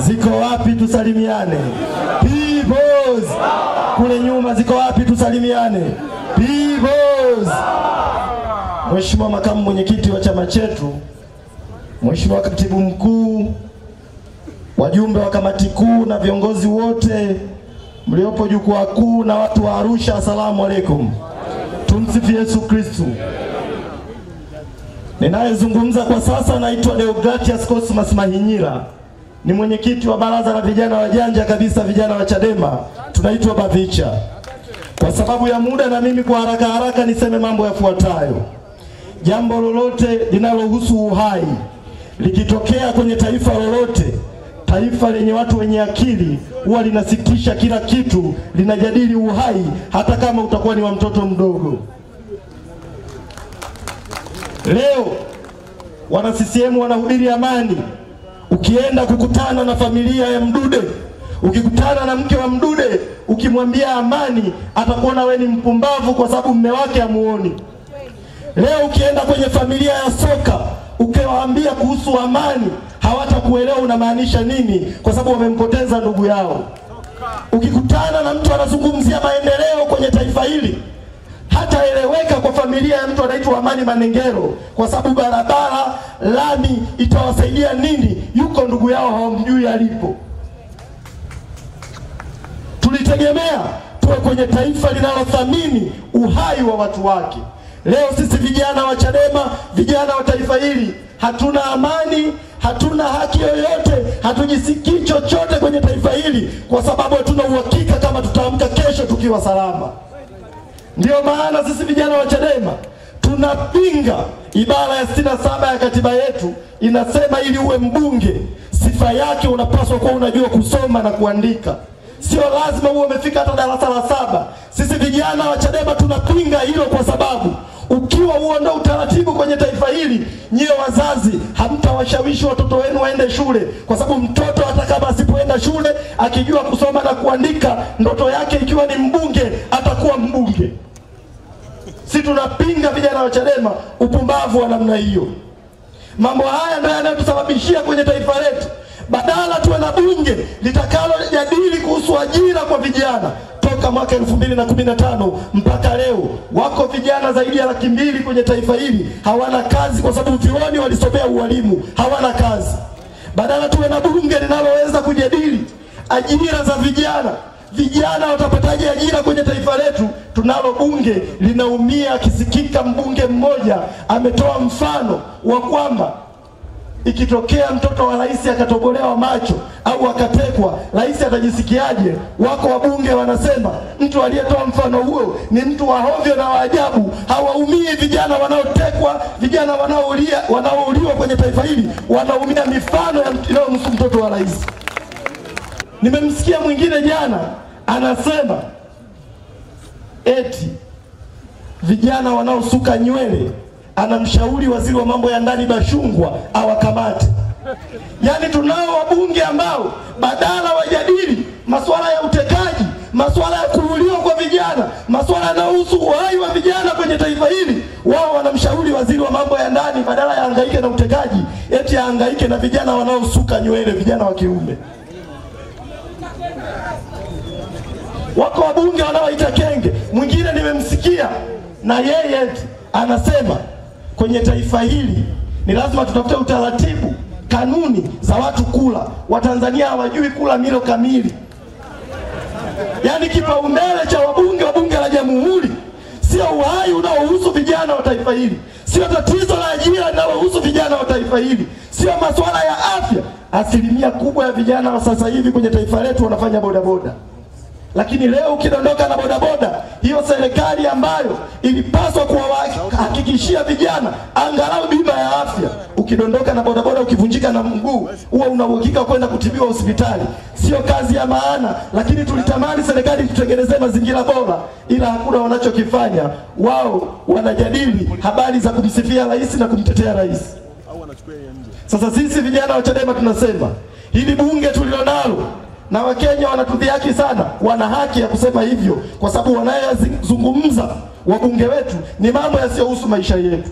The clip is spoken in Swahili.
Ziko wapi tusalimiane? Peoples. Kule nyuma ziko wapi tusalimiane? Peoples. Mheshimiwa makamu mwenyekiti wa chama chetu, Mheshimiwa katibu mkuu, wajumbe wa kamati kuu na viongozi wote mliopo jukwaa kuu na watu wa Arusha, asalamu alaykum. Tumsifu Yesu Kristo. Ninayezungumza kwa sasa naitwa Deogratias Cosmas Mahinyira. Ni mwenyekiti wa baraza la vijana wajanja kabisa, vijana wa Chadema, tunaitwa Bavicha. Kwa sababu ya muda na mimi kwa haraka niseme mambo yafuatayo. Jambo lolote linalohusu uhai likitokea kwenye taifa lolote, taifa lenye watu wenye akili huwa linasitisha kila kitu, linajadili uhai hata kama utakuwa ni wa mtoto mdogo. Leo wana CCM wanahubiri amani. Ukienda kukutana na familia ya Mdude, ukikutana na mke wa Mdude, ukimwambia amani, atakuona wewe ni mpumbavu kwa sababu mume wake hamuoni. Leo ukienda kwenye familia ya Soka, ukiwaambia kuhusu amani, hawatakuelewa unamaanisha nini kwa sababu wamempoteza ndugu yao. Ukikutana na mtu anazungumzia maendeleo kwenye taifa hili, hataeleweka kwa familia ya mtu anaitwa Amani Manengero kwa sababu barabara lami itawasaidia nini? Yuko ndugu yao hawamjui alipo. Tulitegemea tuwe kwenye taifa linalothamini uhai wa watu wake. Leo sisi vijana wa Chadema, vijana wa taifa hili, hatuna amani, hatuna haki yoyote, hatujisikii chochote kwenye taifa hili kwa sababu hatuna uhakika kama tutaamka kesho tukiwa salama. Ndio maana sisi vijana wa Chadema tunapinga ibara ya 67 ya katiba yetu. Inasema ili uwe mbunge, sifa yake unapaswa kuwa unajua kusoma na kuandika. Sio lazima uwe umefika hata darasa la 7. Sisi vijana wa Chadema tunapinga hilo kwa sababu ukiwa huondoa utaratibu kwenye taifa hili, nyie wazazi hamtawashawishi watoto wenu waende shule kwa sababu mtoto hata kama asipoenda shule akijua kusoma na kuandika, ndoto yake ikiwa ni mbunge atakuwa mbunge. Si tunapinga vijana wa Chadema upumbavu wa namna hiyo. Mambo haya ndio yanayotusababishia kwenye taifa letu badala tuwe na bunge litakalo jadili kuhusu ajira kwa vijana. Toka mwaka 2015 mpaka leo wako vijana zaidi ya 200,000 kwenye taifa hili hawana kazi kwa sababu vioni walisomea ualimu, hawana kazi. Badala tuwe na bunge linaloweza kujadili ajira za vijana, vijana watapataje ajira kwenye taifa letu? Tunalo bunge linaumia. Akisikika mbunge mmoja ametoa mfano wa kwamba ikitokea mtoto wa rais akatobolewa macho au akatekwa, rais atajisikiaje? Wako wabunge wanasema mtu aliyetoa mfano huo ni mtu wa hovyo na wa ajabu. Hawaumii vijana wanaotekwa, vijana wanaouliwa kwenye taifa hili, wanaumia mifano ya inayomhusu mtoto wa rais. Nimemsikia mwingine jana anasema eti vijana wanaosuka nywele anamshauri waziri wa mambo ya ndani Bashungwa awakamate. Yaani tunao wabunge ambao badala wajadili masuala ya utekaji, masuala ya kuuliwa kwa vijana, masuala yanayohusu uhai wa vijana kwenye taifa hili, wao wanamshauri waziri wa mambo ya ndani badala ya hangaike na utekaji, eti hangaike na vijana wanaosuka nywele, vijana wa kiume. Wako wabunge wanaoita kenge. Mwingine nimemsikia na yeye anasema kwenye taifa hili ni lazima tutafute utaratibu, kanuni za watu kula. Watanzania hawajui kula milo kamili. Yaani kipaumbele cha wabunge wa bunge la jamhuri sio uhai unaohusu vijana wa taifa hili, sio tatizo la ajira linalohusu vijana wa taifa hili, sio masuala ya afya. Asilimia kubwa ya vijana wa sasa hivi kwenye taifa letu wanafanya bodaboda. Lakini leo ukidondoka na bodaboda, hiyo serikali ambayo ilipaswa kuwahakikishia vijana angalau bima ya afya, ukidondoka na bodaboda ukivunjika na mguu, huwa una uhakika kwenda kutibiwa hospitali. Sio kazi ya maana, lakini tulitamani serikali tutengenezee mazingira bora, ila hakuna wanachokifanya. Wao wanajadili habari za kumsifia rais na kumtetea rais. Sasa sisi vijana wa Chadema tunasema hili bunge tulilonalo, na Wakenya wanatudhihaki sana, wana haki ya kusema hivyo kwa sababu wanayozungumza wabunge wetu ni mambo yasiyohusu maisha yetu.